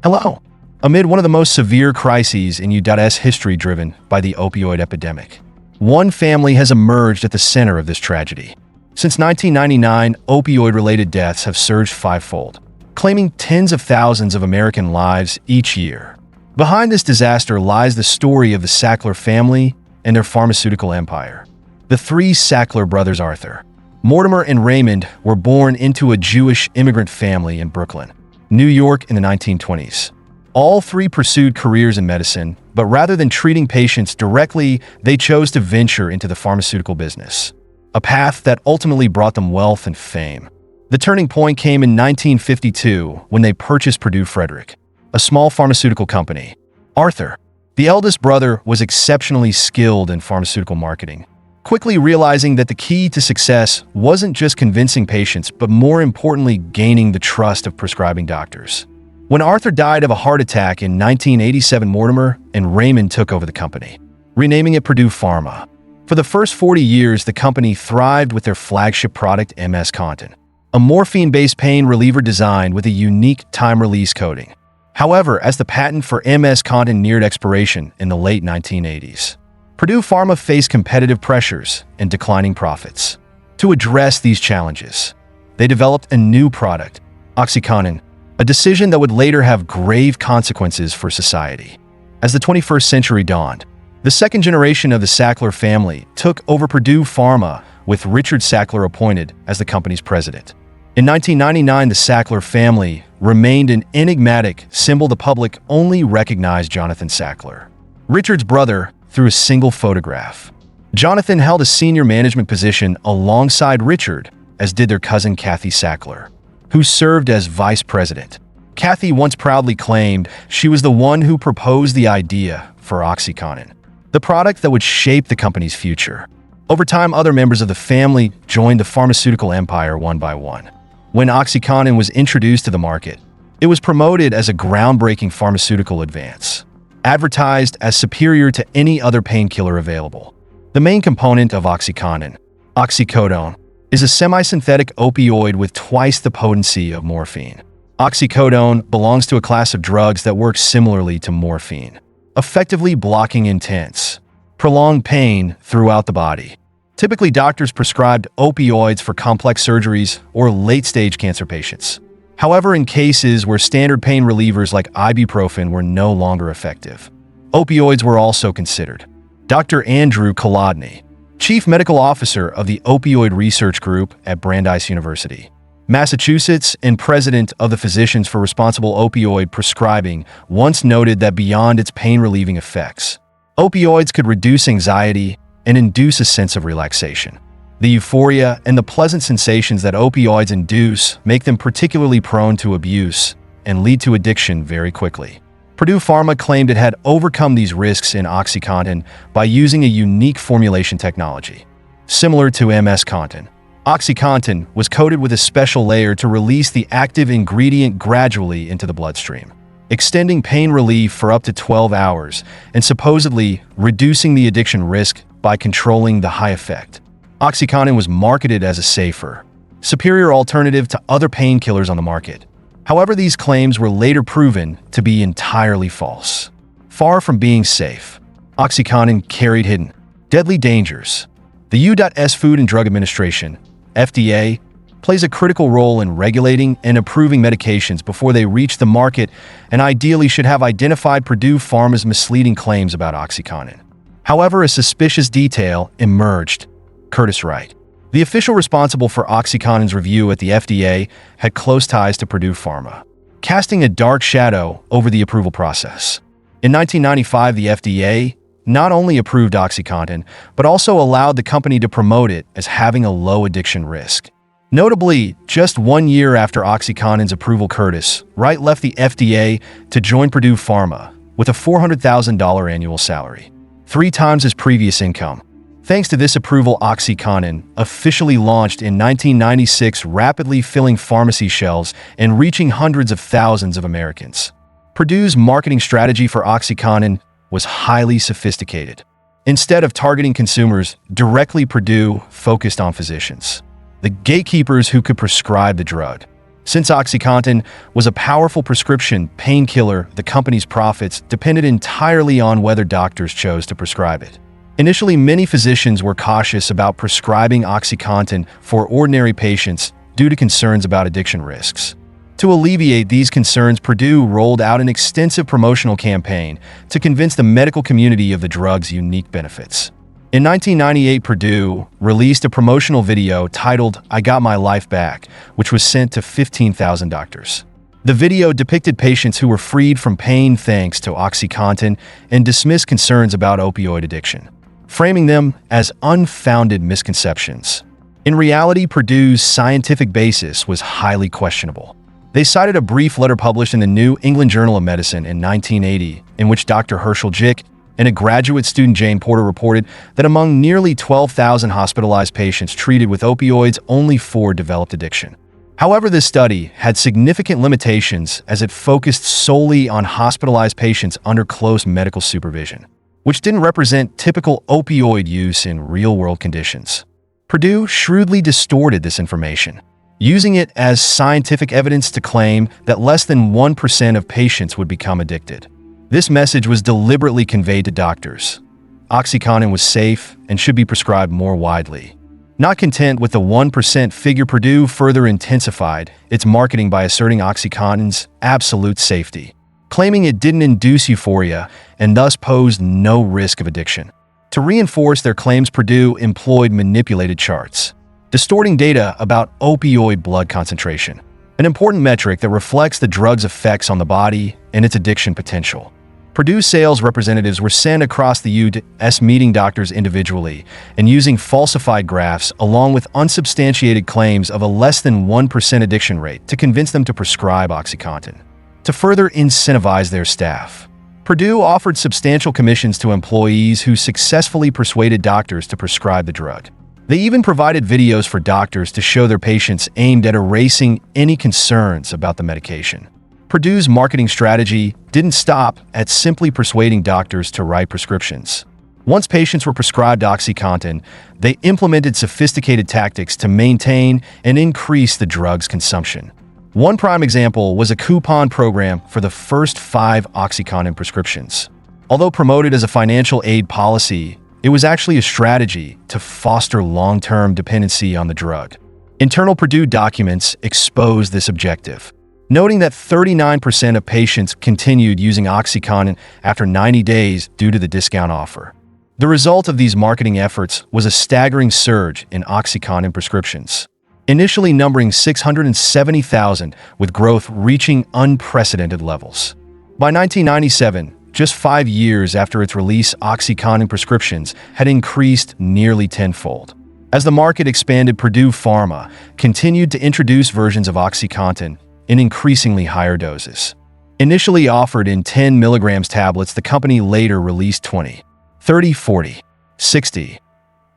Hello. Amid one of the most severe crises in U.S. history driven by the opioid epidemic, one family has emerged at the center of this tragedy. Since 1999, opioid-related deaths have surged fivefold, claiming tens of thousands of American lives each year. Behind this disaster lies the story of the Sackler family and their pharmaceutical empire. The three Sackler brothers, Arthur, Mortimer, and Raymond, were born into a Jewish immigrant family in Brooklyn, New York in the 1920s. All three pursued careers in medicine, but rather than treating patients directly, they chose to venture into the pharmaceutical business, a path that ultimately brought them wealth and fame. The turning point came in 1952 when they purchased Purdue Frederick, a small pharmaceutical company. Arthur, the eldest brother, was exceptionally skilled in pharmaceutical marketing, quickly realizing that the key to success wasn't just convincing patients, but more importantly, gaining the trust of prescribing doctors. When Arthur died of a heart attack in 1987, Mortimer and Raymond took over the company, renaming it Purdue Pharma. For the first 40 years, the company thrived with their flagship product, OxyContin, a morphine-based pain reliever designed with a unique time-release coating. However, as the patent for OxyContin neared expiration in the late 1980s, Purdue Pharma faced competitive pressures and declining profits. To address these challenges, they developed a new product, OxyContin, a decision that would later have grave consequences for society. As the 21st century dawned, the second generation of the Sackler family took over Purdue Pharma, with Richard Sackler appointed as the company's president. In 1999, the Sackler family remained an enigmatic symbol. The public only recognized Jonathan Sackler, Richard's brother, through a single photograph. Jonathan held a senior management position alongside Richard, as did their cousin Kathy Sackler, who served as vice president. Kathy once proudly claimed she was the one who proposed the idea for OxyContin, the product that would shape the company's future. Over time, other members of the family joined the pharmaceutical empire one by one. When OxyContin was introduced to the market, it was promoted as a groundbreaking pharmaceutical advance, advertised as superior to any other painkiller available. The main component of OxyContin, oxycodone, is a semi-synthetic opioid with twice the potency of morphine. Oxycodone belongs to a class of drugs that works similarly to morphine, effectively blocking intense, prolonged pain throughout the body. Typically, doctors prescribed opioids for complex surgeries or late-stage cancer patients. However, in cases where standard pain relievers like ibuprofen were no longer effective, opioids were also considered. Dr. Andrew Kolodny, Chief Medical Officer of the Opioid Research Group at Brandeis University, Massachusetts, and President of the Physicians for Responsible Opioid Prescribing, once noted that beyond its pain-relieving effects, opioids could reduce anxiety and induce a sense of relaxation. The euphoria and the pleasant sensations that opioids induce make them particularly prone to abuse and lead to addiction very quickly. Purdue Pharma claimed it had overcome these risks in OxyContin by using a unique formulation technology. Similar to OxyContin, OxyContin was coated with a special layer to release the active ingredient gradually into the bloodstream, extending pain relief for up to 12 hours and supposedly reducing the addiction risk by controlling the high effect. OxyContin was marketed as a safer, superior alternative to other painkillers on the market. However, these claims were later proven to be entirely false. Far from being safe, OxyContin carried hidden, deadly dangers. The U.S. Food and Drug Administration, FDA, plays a critical role in regulating and approving medications before they reach the market and ideally should have identified Purdue Pharma's misleading claims about OxyContin. However, a suspicious detail emerged. Curtis Wright, the official responsible for OxyContin's review at the FDA, had close ties to Purdue Pharma, casting a dark shadow over the approval process. In 1995, the FDA not only approved OxyContin, but also allowed the company to promote it as having a low addiction risk. Notably, just 1 year after OxyContin's approval, Curtis Wright left the FDA to join Purdue Pharma with a $400,000 annual salary, 3 times his previous income. Thanks to this approval, OxyContin officially launched in 1996, rapidly filling pharmacy shelves and reaching hundreds of thousands of Americans. Purdue's marketing strategy for OxyContin was highly sophisticated. Instead of targeting consumers directly, Purdue focused on physicians, the gatekeepers who could prescribe the drug. Since OxyContin was a powerful prescription painkiller, the company's profits depended entirely on whether doctors chose to prescribe it. Initially, many physicians were cautious about prescribing OxyContin for ordinary patients due to concerns about addiction risks. To alleviate these concerns, Purdue rolled out an extensive promotional campaign to convince the medical community of the drug's unique benefits. In 1998, Purdue released a promotional video titled "I Got My Life Back," which was sent to 15,000 doctors. The video depicted patients who were freed from pain thanks to OxyContin and dismissed concerns about opioid addiction, framing them as unfounded misconceptions. In reality, Purdue's scientific basis was highly questionable. They cited a brief letter published in the New England Journal of Medicine in 1980, in which Dr. Herschel Jick and a graduate student Jane Porter reported that among nearly 12,000 hospitalized patients treated with opioids, only 4 developed addiction. However, this study had significant limitations as it focused solely on hospitalized patients under close medical supervision, which didn't represent typical opioid use in real-world conditions. Purdue shrewdly distorted this information, using it as scientific evidence to claim that less than 1% of patients would become addicted. This message was deliberately conveyed to doctors. OxyContin was safe and should be prescribed more widely. Not content with the 1% figure, Purdue further intensified its marketing by asserting OxyContin's absolute safety, claiming it didn't induce euphoria and thus posed no risk of addiction. To reinforce their claims, Purdue employed manipulated charts, distorting data about opioid blood concentration, an important metric that reflects the drug's effects on the body and its addiction potential. Purdue sales representatives were sent across the U.S. meeting doctors individually and using falsified graphs along with unsubstantiated claims of a less than 1% addiction rate to convince them to prescribe OxyContin. To further incentivize their staff, Purdue offered substantial commissions to employees who successfully persuaded doctors to prescribe the drug. They even provided videos for doctors to show their patients aimed at erasing any concerns about the medication. Purdue's marketing strategy didn't stop at simply persuading doctors to write prescriptions. Once patients were prescribed OxyContin, they implemented sophisticated tactics to maintain and increase the drug's consumption. One prime example was a coupon program for the first 5 OxyContin prescriptions. Although promoted as a financial aid policy, it was actually a strategy to foster long-term dependency on the drug. Internal Purdue documents exposed this objective, noting that 39% of patients continued using OxyContin after 90 days due to the discount offer. The result of these marketing efforts was a staggering surge in OxyContin prescriptions, initially numbering 670,000, with growth reaching unprecedented levels. By 1997, just 5 years after its release, OxyContin prescriptions had increased nearly tenfold. As the market expanded, Purdue Pharma continued to introduce versions of OxyContin in increasingly higher doses. Initially offered in 10 milligrams tablets, the company later released 20, 30, 40, 60,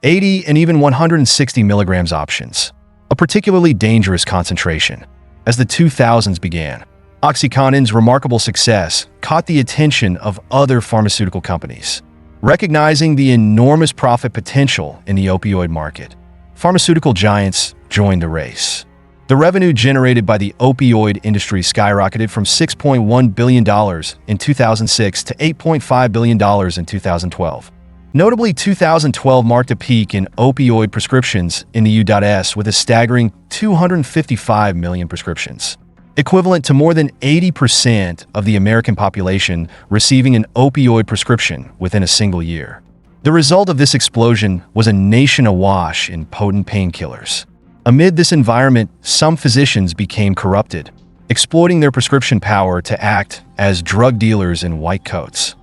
80, and even 160 milligrams options, a particularly dangerous concentration. As the 2000s began, OxyContin's remarkable success caught the attention of other pharmaceutical companies. Recognizing the enormous profit potential in the opioid market, pharmaceutical giants joined the race. The revenue generated by the opioid industry skyrocketed from $6.1 billion in 2006 to $8.5 billion in 2012. Notably, 2012 marked a peak in opioid prescriptions in the U.S. with a staggering 255 million prescriptions, equivalent to more than 80% of the American population receiving an opioid prescription within a single year. The result of this explosion was a nation awash in potent painkillers. Amid this environment, some physicians became corrupted, exploiting their prescription power to act as drug dealers in white coats.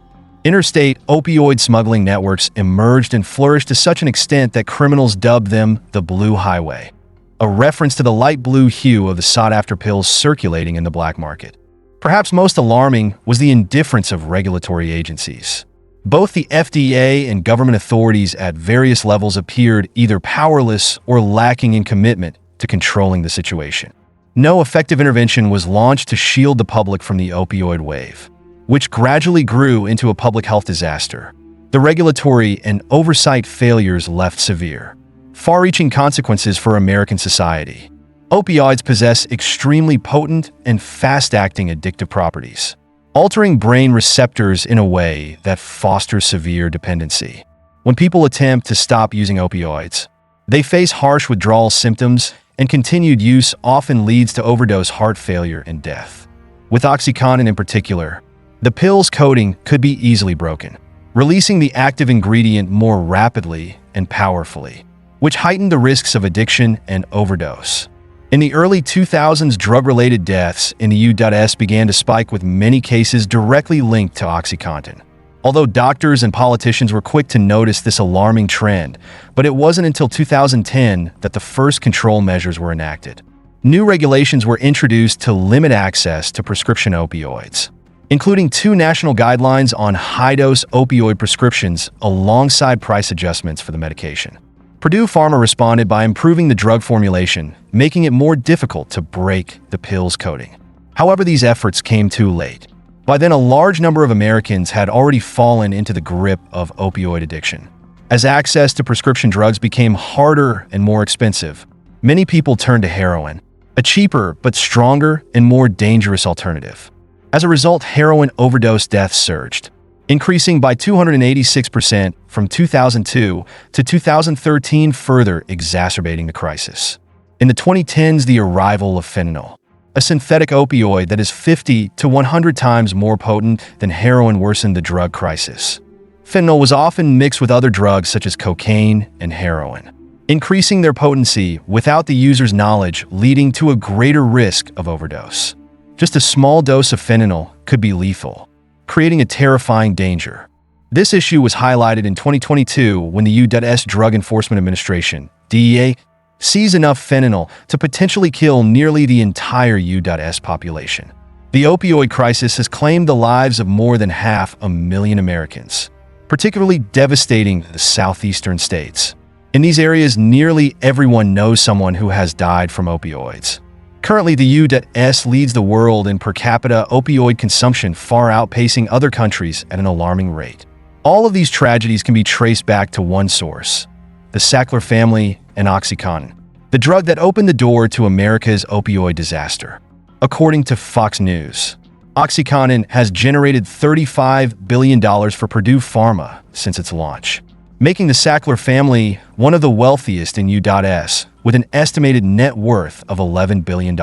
Interstate opioid smuggling networks emerged and flourished to such an extent that criminals dubbed them the Blue Highway, a reference to the light blue hue of the sought-after pills circulating in the black market. Perhaps most alarming was the indifference of regulatory agencies. Both the FDA and government authorities at various levels appeared either powerless or lacking in commitment to controlling the situation. No effective intervention was launched to shield the public from the opioid wave, which gradually grew into a public health disaster. The regulatory and oversight failures left severe, far-reaching consequences for American society. Opioids possess extremely potent and fast-acting addictive properties, altering brain receptors in a way that fosters severe dependency. When people attempt to stop using opioids, they face harsh withdrawal symptoms, and continued use often leads to overdose, heart failure, and death. With OxyContin in particular, the pill's coating could be easily broken, releasing the active ingredient more rapidly and powerfully, which heightened the risks of addiction and overdose. In the early 2000s, drug-related deaths in the U.S. began to spike, with many cases directly linked to OxyContin. Although doctors and politicians were quick to notice this alarming trend, but it wasn't until 2010 that the first control measures were enacted. New regulations were introduced to limit access to prescription opioids, including 2 national guidelines on high-dose opioid prescriptions alongside price adjustments for the medication. Purdue Pharma responded by improving the drug formulation, making it more difficult to break the pill's coating. However, these efforts came too late. By then, a large number of Americans had already fallen into the grip of opioid addiction. As access to prescription drugs became harder and more expensive, many people turned to heroin, a cheaper but stronger and more dangerous alternative. As a result, heroin overdose deaths surged, increasing by 286% from 2002 to 2013, further exacerbating the crisis. In the 2010s, the arrival of fentanyl, a synthetic opioid that is 50 to 100 times more potent than heroin, worsened the drug crisis. Fentanyl was often mixed with other drugs such as cocaine and heroin, increasing their potency without the user's knowledge, leading to a greater risk of overdose. Just a small dose of fentanyl could be lethal, creating a terrifying danger. This issue was highlighted in 2022 when the U.S. Drug Enforcement Administration, DEA, seized enough fentanyl to potentially kill nearly the entire U.S. population. The opioid crisis has claimed the lives of more than 500,000 Americans, particularly devastating the southeastern states. In these areas, nearly everyone knows someone who has died from opioids. Currently, the U.S. leads the world in per capita opioid consumption, far outpacing other countries at an alarming rate. All of these tragedies can be traced back to one source: the Sackler family and OxyContin, the drug that opened the door to America's opioid disaster. According to Fox News, OxyContin has generated $35 billion for Purdue Pharma since its launch, making the Sackler family one of the wealthiest in U.S., with an estimated net worth of $11 billion.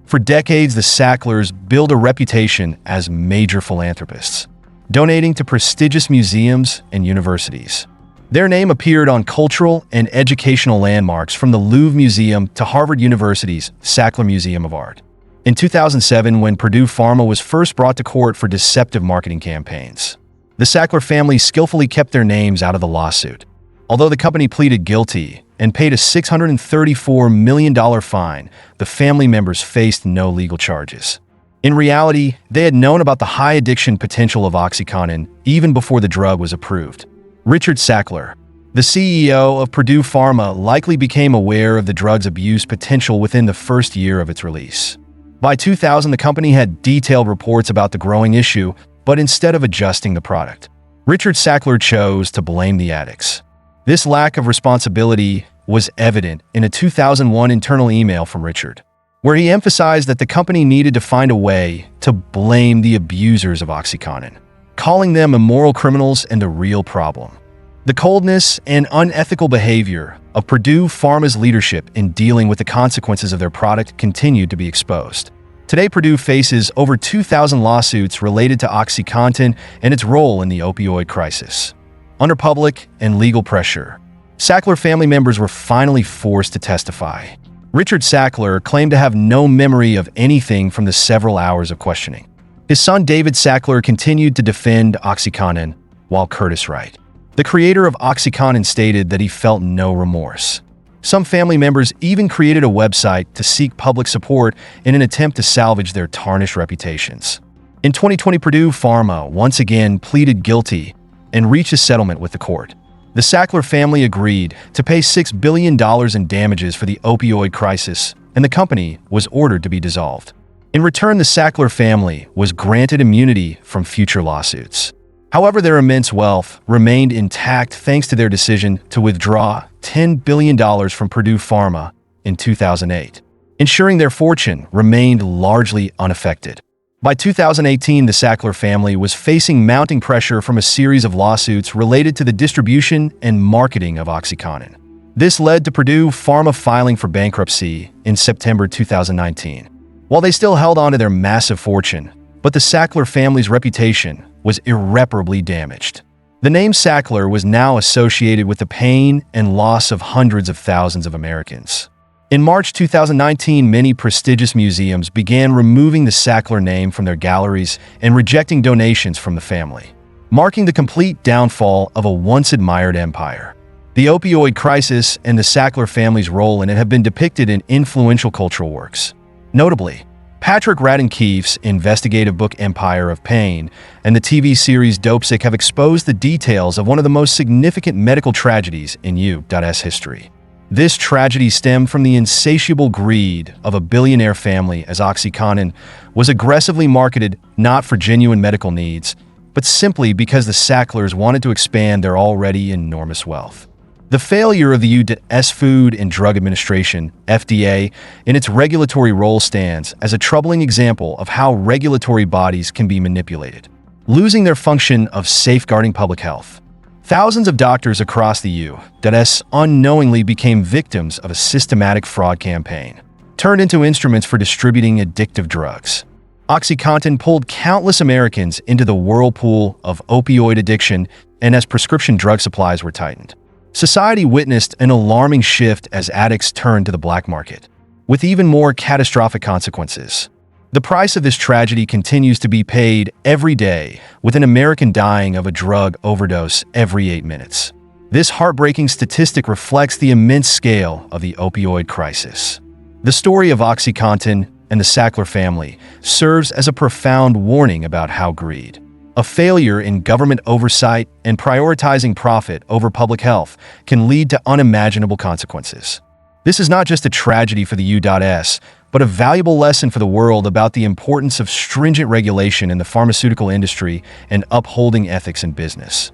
For decades, the Sacklers built a reputation as major philanthropists, donating to prestigious museums and universities. Their name appeared on cultural and educational landmarks, from the Louvre Museum to Harvard University's Sackler Museum of Art. In 2007, when Purdue Pharma was first brought to court for deceptive marketing campaigns, the Sackler family skillfully kept their names out of the lawsuit. Although the company pleaded guilty and paid a $634 million fine, the family members faced no legal charges. In reality, they had known about the high addiction potential of OxyContin even before the drug was approved. Richard Sackler, the CEO of Purdue Pharma, likely became aware of the drug's abuse potential within the first year of its release. By 2000, the company had detailed reports about the growing issue, but instead of adjusting the product, Richard Sackler chose to blame the addicts. This lack of responsibility was evident in a 2001 internal email from Richard, where he emphasized that the company needed to find a way to blame the abusers of OxyContin, calling them immoral criminals and the real problem. The coldness and unethical behavior of Purdue Pharma's leadership in dealing with the consequences of their product continued to be exposed. Today, Purdue faces over 2,000 lawsuits related to OxyContin and its role in the opioid crisis. Under public and legal pressure, Sackler family members were finally forced to testify. Richard Sackler claimed to have no memory of anything from the several hours of questioning. His son David Sackler continued to defend OxyContin, while Curtis Wright, the creator of OxyContin, stated that he felt no remorse. Some family members even created a website to seek public support in an attempt to salvage their tarnished reputations. In 2020, Purdue Pharma once again pleaded guilty and reached a settlement with the court. The Sackler family agreed to pay $6 billion in damages for the opioid crisis, and the company was ordered to be dissolved. In return, the Sackler family was granted immunity from future lawsuits. However, their immense wealth remained intact thanks to their decision to withdraw $10 billion from Purdue Pharma in 2008. ensuring their fortune remained largely unaffected. By 2018, the Sackler family was facing mounting pressure from a series of lawsuits related to the distribution and marketing of OxyContin. This led to Purdue Pharma filing for bankruptcy in September 2019. While they still held on to their massive fortune, but the Sackler family's reputation was irreparably damaged. The name Sackler was now associated with the pain and loss of hundreds of thousands of Americans. In March 2019, many prestigious museums began removing the Sackler name from their galleries and rejecting donations from the family, marking the complete downfall of a once-admired empire. The opioid crisis and the Sackler family's role in it have been depicted in influential cultural works. Notably, Patrick Radden-Keefe's investigative book Empire of Pain and the TV series Dopesick have exposed the details of one of the most significant medical tragedies in U.S. history. This tragedy stemmed from the insatiable greed of a billionaire family as OxyContin was aggressively marketed not for genuine medical needs, but simply because the Sacklers wanted to expand their already enormous wealth. The failure of the U.S. Food and Drug Administration, FDA, in its regulatory role stands as a troubling example of how regulatory bodies can be manipulated, losing their function of safeguarding public health. Thousands of doctors across the U.S. unknowingly became victims of a systematic fraud campaign, turned into instruments for distributing addictive drugs. OxyContin pulled countless Americans into the whirlpool of opioid addiction, and as prescription drug supplies were tightened, society witnessed an alarming shift as addicts turned to the black market, with even more catastrophic consequences. The price of this tragedy continues to be paid every day, with an American dying of a drug overdose every 8 minutes. This heartbreaking statistic reflects the immense scale of the opioid crisis. The story of OxyContin and the Sackler family serves as a profound warning about how greed, a failure in government oversight, and prioritizing profit over public health can lead to unimaginable consequences. This is not just a tragedy for the U.S., but a valuable lesson for the world about the importance of stringent regulation in the pharmaceutical industry and upholding ethics in business.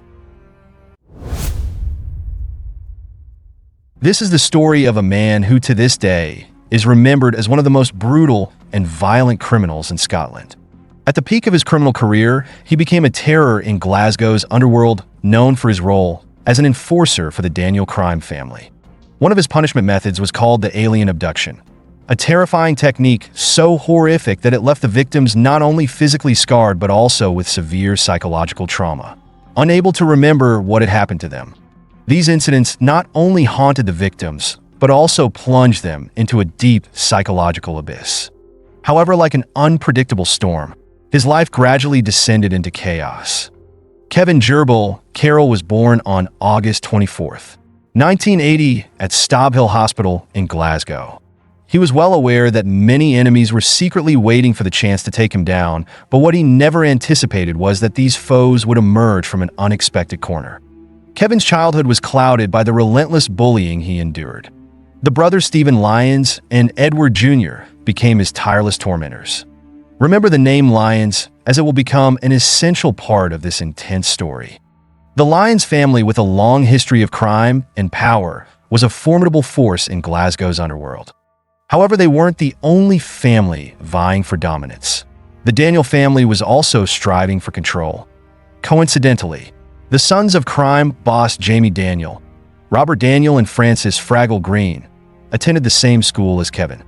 This is the story of a man who, to this day, is remembered as one of the most brutal and violent criminals in Scotland. At the peak of his criminal career, he became a terror in Glasgow's Underworld, known for his role as an enforcer for the Daniel crime family. One of his punishment methods was called the alien abduction, a terrifying technique so horrific that it left the victims not only physically scarred but also with severe psychological trauma, unable to remember what had happened to them. These incidents not only haunted the victims, but also plunged them into a deep psychological abyss. However, like an unpredictable storm, his life gradually descended into chaos. Kevin Gerbil Carroll was born on August 24th, 1980 at Stobhill Hospital in Glasgow. He was well aware that many enemies were secretly waiting for the chance to take him down, but what he never anticipated was that these foes would emerge from an unexpected corner. Kevin's childhood was clouded by the relentless bullying he endured. The brothers Stephen Lyons and Edward Jr. became his tireless tormentors. Remember the name Lyons, as it will become an essential part of this intense story. The Lyons family, with a long history of crime and power, was a formidable force in Glasgow's underworld. However, they weren't the only family vying for dominance. The Daniel family was also striving for control. Coincidentally, the sons of crime boss Jamie Daniel, Robert Daniel and Francis Fraggle Green, attended the same school as Kevin.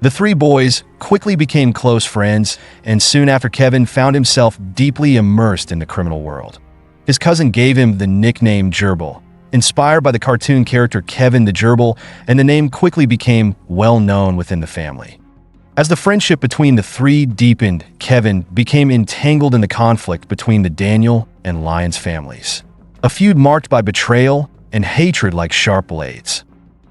The three boys quickly became close friends, and soon after Kevin found himself deeply immersed in the criminal world. His cousin gave him the nickname Gerbil, inspired by the cartoon character Kevin the Gerbil, and the name quickly became well known within the family. As the friendship between the three deepened, Kevin became entangled in the conflict between the Daniel and Lyons families, a feud marked by betrayal and hatred like sharp blades.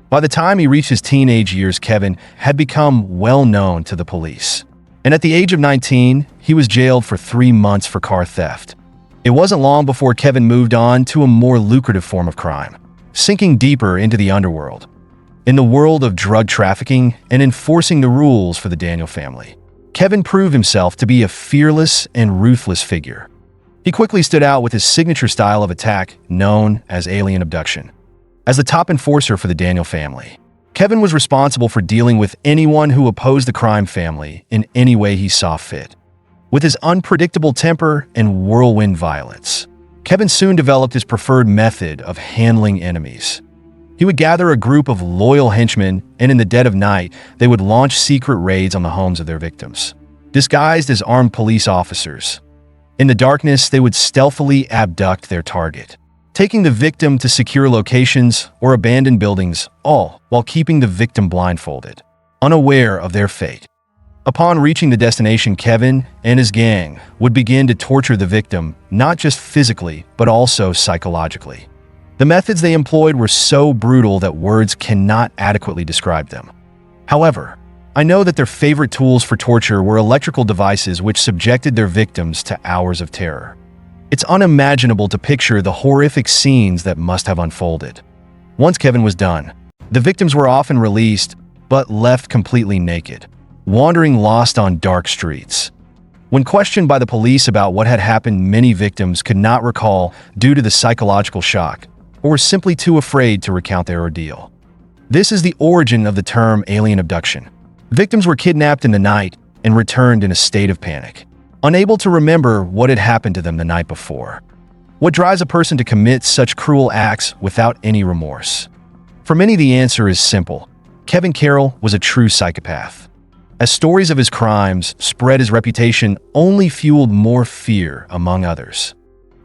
By the time he reached his teenage years, Kevin had become well known to the police, and at the age of 19, he was jailed for 3 months for car theft. It wasn't long before Kevin moved on to a more lucrative form of crime, sinking deeper into the underworld. In the world of drug trafficking and enforcing the rules for the Daniel family, Kevin proved himself to be a fearless and ruthless figure. He quickly stood out with his signature style of attack known as alien abduction. As the top enforcer for the Daniel family, Kevin was responsible for dealing with anyone who opposed the crime family in any way he saw fit. With his unpredictable temper and whirlwind violence, Kevin soon developed his preferred method of handling enemies. He would gather a group of loyal henchmen, and in the dead of night, they would launch secret raids on the homes of their victims, disguised as armed police officers. In the darkness, they would stealthily abduct their target, taking the victim to secure locations or abandoned buildings, all while keeping the victim blindfolded, unaware of their fate. Upon reaching the destination, Kevin and his gang would begin to torture the victim, not just physically, but also psychologically. The methods they employed were so brutal that words cannot adequately describe them. However, I know that their favorite tools for torture were electrical devices which subjected their victims to hours of terror. It's unimaginable to picture the horrific scenes that must have unfolded. Once Kevin was done, the victims were often released, but left completely naked, wandering lost on dark streets. When questioned by the police about what had happened, many victims could not recall due to the psychological shock, or were simply too afraid to recount their ordeal. This is the origin of the term alien abduction. Victims were kidnapped in the night and returned in a state of panic, unable to remember what had happened to them the night before. What drives a person to commit such cruel acts without any remorse? For many, the answer is simple. Kevin Carroll was a true psychopath. As stories of his crimes spread, his reputation only fueled more fear among others.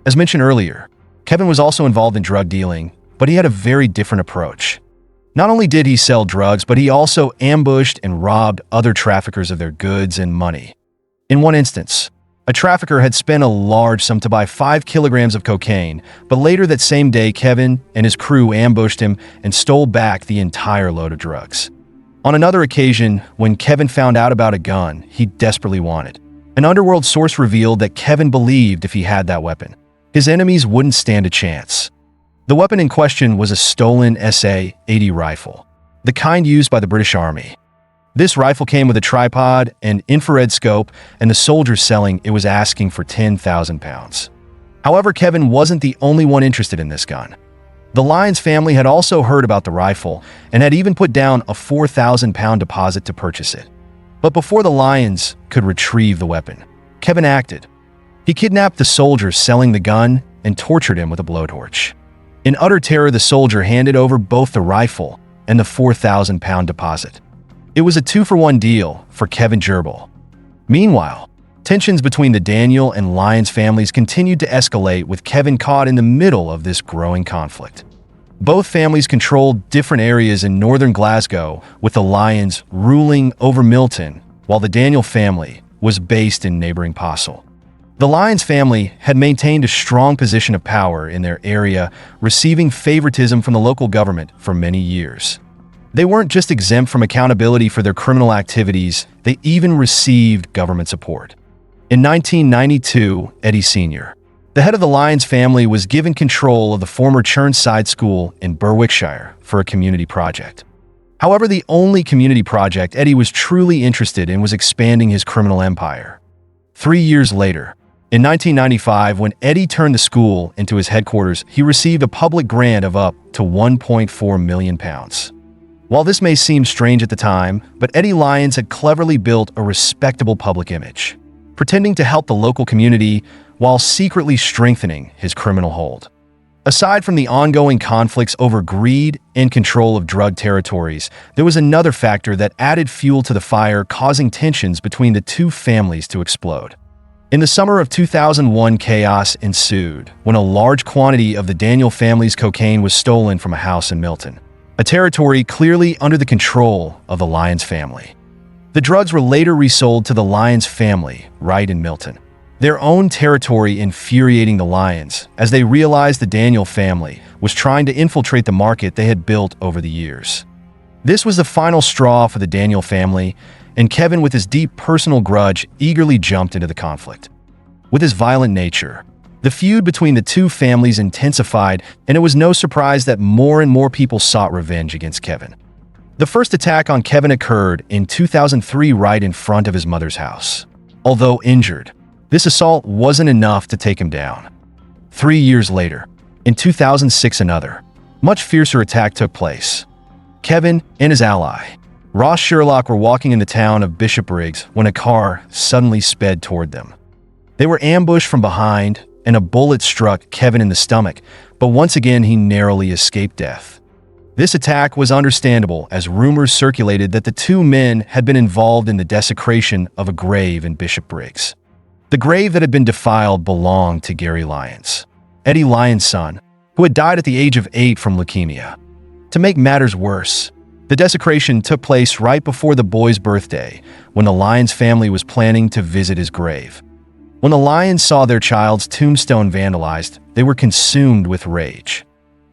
As mentioned earlier, Kevin was also involved in drug dealing, but he had a very different approach. Not only did he sell drugs, but he also ambushed and robbed other traffickers of their goods and money. In one instance, a trafficker had spent a large sum to buy 5 kilograms of cocaine, but later that same day, Kevin and his crew ambushed him and stole back the entire load of drugs. On another occasion, when Kevin found out about a gun he desperately wanted, an Underworld source revealed that Kevin believed if he had that weapon, his enemies wouldn't stand a chance. The weapon in question was a stolen SA-80 rifle, the kind used by the British Army. This rifle came with a tripod and infrared scope, and the soldier selling it was asking for £10,000. However, Kevin wasn't the only one interested in this gun. The Lyons family had also heard about the rifle and had even put down a £4,000 deposit to purchase it. But before the Lyons could retrieve the weapon, Kevin acted. He kidnapped the soldier selling the gun and tortured him with a blowtorch. In utter terror, the soldier handed over both the rifle and the £4,000 deposit. It was a 2-for-1 deal for Kevin Gerbil. Meanwhile, tensions between the Daniel and Lyons families continued to escalate, with Kevin caught in the middle of this growing conflict. Both families controlled different areas in northern Glasgow, with the Lyons ruling over Milton, while the Daniel family was based in neighboring Possil. The Lyons family had maintained a strong position of power in their area, receiving favoritism from the local government for many years. They weren't just exempt from accountability for their criminal activities, they even received government support. In 1992, Eddie Sr., the head of the Lyons family, was given control of the former Churnside School in Berwickshire for a community project. However, the only community project Eddie was truly interested in was expanding his criminal empire. 3 years later, in 1995, when Eddie turned the school into his headquarters, he received a public grant of up to £1.4 million. While this may seem strange at the time, but Eddie Lyons had cleverly built a respectable public image, pretending to help the local community while secretly strengthening his criminal hold. Aside from the ongoing conflicts over greed and control of drug territories, there was another factor that added fuel to the fire, causing tensions between the two families to explode. In the summer of 2001, chaos ensued when a large quantity of the Daniel family's cocaine was stolen from a house in Milton, a territory clearly under the control of the Lyons family. The drugs were later resold to the Lyons family right in Milton, their own territory, infuriating the Lyons as they realized the Daniel family was trying to infiltrate the market they had built over the years. This was the final straw for the Daniel family, and Kevin, with his deep personal grudge, eagerly jumped into the conflict. With his violent nature, the feud between the two families intensified, and it was no surprise that more and more people sought revenge against Kevin. The first attack on Kevin occurred in 2003 right in front of his mother's house. Although injured, this assault wasn't enough to take him down. 3 years later, in 2006, another, much fiercer attack took place. Kevin and his ally, Ross Sherlock, were walking in the town of Bishopbriggs when a car suddenly sped toward them. They were ambushed from behind, and a bullet struck Kevin in the stomach, but once again he narrowly escaped death. This attack was understandable, as rumors circulated that the two men had been involved in the desecration of a grave in Bishopbriggs. The grave that had been defiled belonged to Gary Lyons, Eddie Lyons' son, who had died at the age of 8 from leukemia. To make matters worse, the desecration took place right before the boy's birthday, when the Lyons family was planning to visit his grave. When the Lyons saw their child's tombstone vandalized, they were consumed with rage.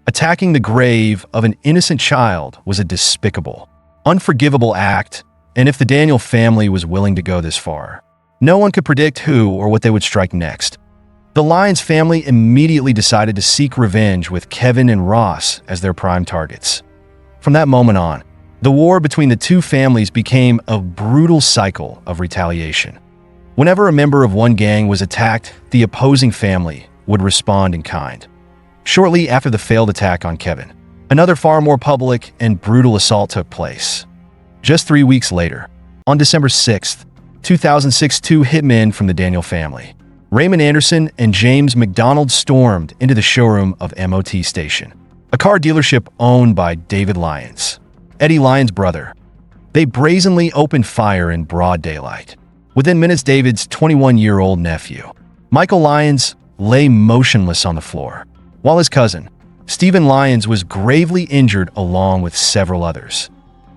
Attacking the grave of an innocent child was a despicable, unforgivable act, and if the Daniel family was willing to go this far, no one could predict who or what they would strike next. The Lyons family immediately decided to seek revenge, with Kevin and Ross as their prime targets. From that moment on, the war between the two families became a brutal cycle of retaliation. Whenever a member of one gang was attacked, the opposing family would respond in kind. Shortly after the failed attack on Kevin, another far more public and brutal assault took place. Just 3 weeks later, on December 6, 2006, two hitmen from the Daniel family, Raymond Anderson and James McDonald, stormed into the showroom of MOT Station, a car dealership owned by David Lyons, Eddie Lyons' brother. They brazenly opened fire in broad daylight. Within minutes, David's 21-year-old nephew, Michael Lyons, lay motionless on the floor, while his cousin, Stephen Lyons, was gravely injured along with several others.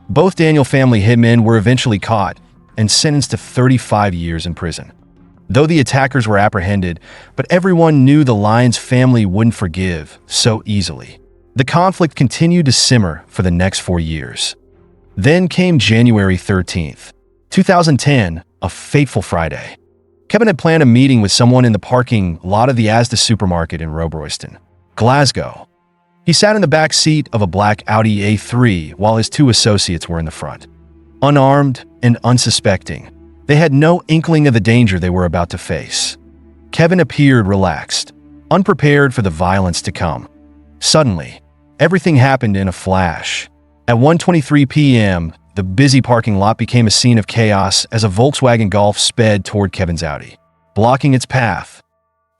Both Daniel family hitmen were eventually caught and sentenced to 35 years in prison. Though the attackers were apprehended, but everyone knew the Lyons family wouldn't forgive so easily. The conflict continued to simmer for the next 4 years. Then came January 13th, 2010, a fateful Friday. Kevin had planned a meeting with someone in the parking lot of the Asda supermarket in Royston, Glasgow. He sat in the back seat of a black Audi A3 while his two associates were in the front. Unarmed and unsuspecting, they had no inkling of the danger they were about to face. Kevin appeared relaxed, unprepared for the violence to come. Suddenly, everything happened in a flash. At 1:23 p.m., the busy parking lot became a scene of chaos as a Volkswagen Golf sped toward Kevin's Audi, blocking its path.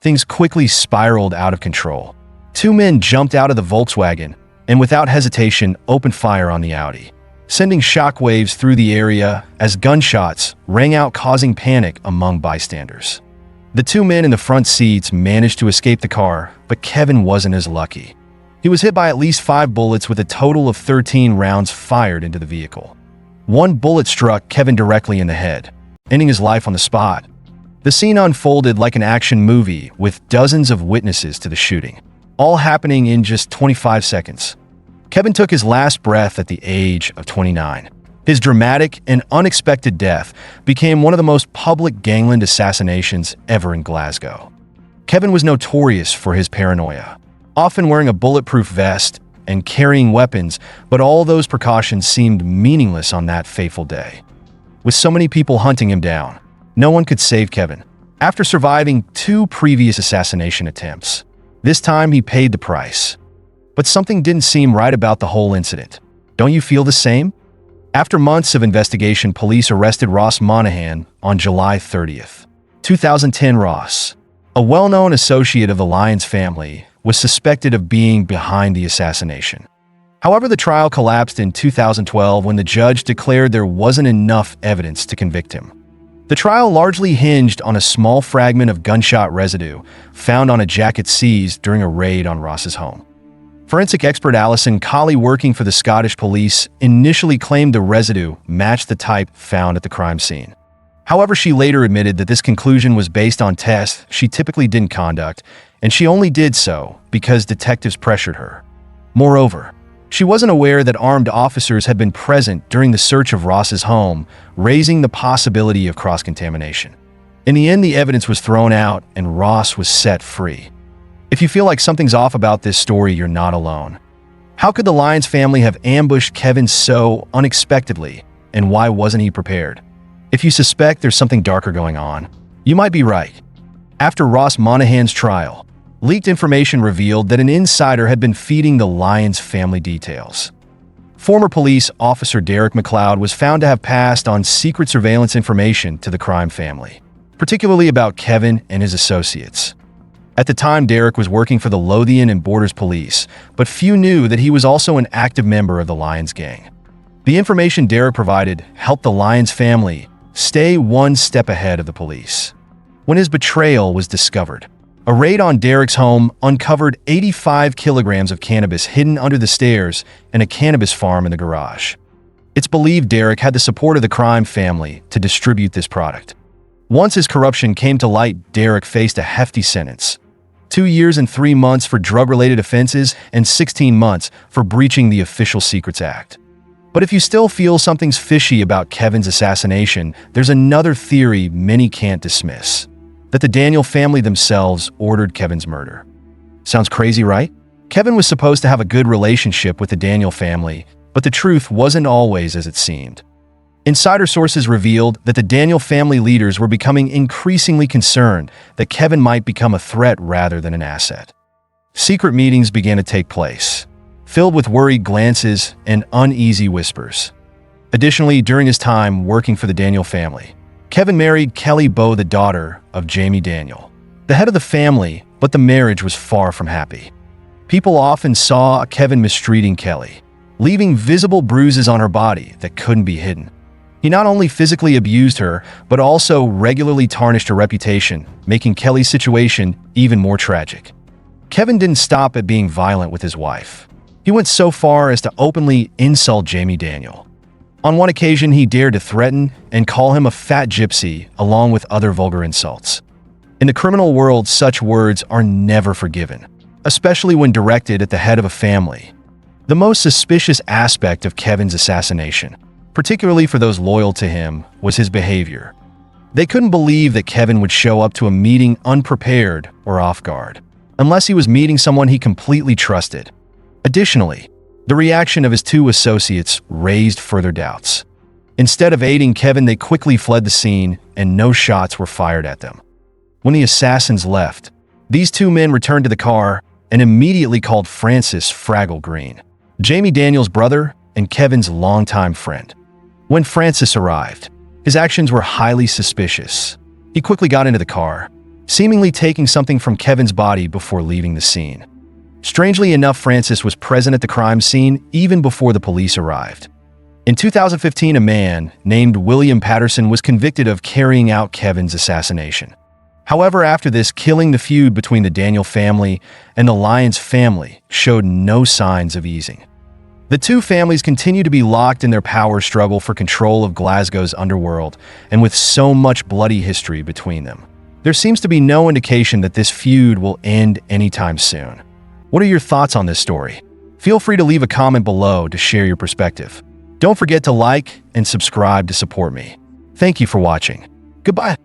Things quickly spiraled out of control. Two men jumped out of the Volkswagen and without hesitation opened fire on the Audi, sending shockwaves through the area as gunshots rang out, causing panic among bystanders. The two men in the front seats managed to escape the car, but Kevin wasn't as lucky. He was hit by at least 5 bullets, with a total of 13 rounds fired into the vehicle. One bullet struck Kevin directly in the head, ending his life on the spot. The scene unfolded like an action movie, with dozens of witnesses to the shooting, all happening in just 25 seconds. Kevin took his last breath at the age of 29. His dramatic and unexpected death became one of the most public gangland assassinations ever in Glasgow. Kevin was notorious for his paranoia, often wearing a bulletproof vest and carrying weapons, but all those precautions seemed meaningless on that fateful day. With so many people hunting him down, no one could save Kevin. After surviving 2 previous assassination attempts, this time he paid the price. But something didn't seem right about the whole incident. Don't you feel the same? After months of investigation, police arrested Ross Monahan on July 30th, 2010. Ross, a well-known associate of the Lyons family, was suspected of being behind the assassination. However, the trial collapsed in 2012 when the judge declared there wasn't enough evidence to convict him. The trial largely hinged on a small fragment of gunshot residue found on a jacket seized during a raid on Ross's home. Forensic expert Alison Colley, working for the Scottish police, initially claimed the residue matched the type found at the crime scene. However, she later admitted that this conclusion was based on tests she typically didn't conduct, and she only did so because detectives pressured her. Moreover, she wasn't aware that armed officers had been present during the search of Ross's home, raising the possibility of cross-contamination. In the end, the evidence was thrown out and Ross was set free. If you feel like something's off about this story, you're not alone. How could the Lyons family have ambushed Kevin so unexpectedly, and why wasn't he prepared? If you suspect there's something darker going on, you might be right. After Ross Monahan's trial, leaked information revealed that an insider had been feeding the Lyons family details. Former police officer Derek McLeod was found to have passed on secret surveillance information to the crime family, particularly about Kevin and his associates. At the time, Derek was working for the Lothian and Borders Police, but few knew that he was also an active member of the Lyons gang. The information Derek provided helped the Lyons family stay one step ahead of the police. When his betrayal was discovered, a raid on Derek's home uncovered 85 kilograms of cannabis hidden under the stairs and a cannabis farm in the garage. It's believed Derek had the support of the crime family to distribute this product. Once his corruption came to light, Derek faced a hefty sentence: 2 years and 3 months for drug-related offenses and 16 months for breaching the Official Secrets Act. But if you still feel something's fishy about Kevin's assassination, there's another theory many can't dismiss: that the Daniel family themselves ordered Kevin's murder. Sounds crazy, right? Kevin was supposed to have a good relationship with the Daniel family, but the truth wasn't always as it seemed. Insider sources revealed that the Daniel family leaders were becoming increasingly concerned that Kevin might become a threat rather than an asset. Secret meetings began to take place, filled with worried glances and uneasy whispers. Additionally, during his time working for the Daniel family, Kevin married Kelly Bowe, the daughter of Jamie Daniel, the head of the family, but the marriage was far from happy. People often saw Kevin mistreating Kelly, leaving visible bruises on her body that couldn't be hidden. He not only physically abused her, but also regularly tarnished her reputation, making Kelly's situation even more tragic. Kevin didn't stop at being violent with his wife. He went so far as to openly insult Jamie Daniel. On one occasion, he dared to threaten and call him a fat gypsy, along with other vulgar insults. In the criminal world, such words are never forgiven, especially when directed at the head of a family. The most suspicious aspect of Kevin's assassination, particularly for those loyal to him, was his behavior. They couldn't believe that Kevin would show up to a meeting unprepared or off guard, unless he was meeting someone he completely trusted. Additionally, the reaction of his two associates raised further doubts. Instead of aiding Kevin, they quickly fled the scene and no shots were fired at them. When the assassins left, these two men returned to the car and immediately called Francis Fraggle Green, Jamie Daniel's brother and Kevin's longtime friend. When Francis arrived, his actions were highly suspicious. He quickly got into the car, seemingly taking something from Kevin's body before leaving the scene. Strangely enough, Francis was present at the crime scene even before the police arrived. In 2015, a man named William Patterson was convicted of carrying out Kevin's assassination. However, after this, killing the feud between the Daniel family and the Lyons family showed no signs of easing. The two families continue to be locked in their power struggle for control of Glasgow's underworld, and with so much bloody history between them, there seems to be no indication that this feud will end anytime soon. What are your thoughts on this story? Feel free to leave a comment below to share your perspective. Don't forget to like and subscribe to support me. Thank you for watching. Goodbye.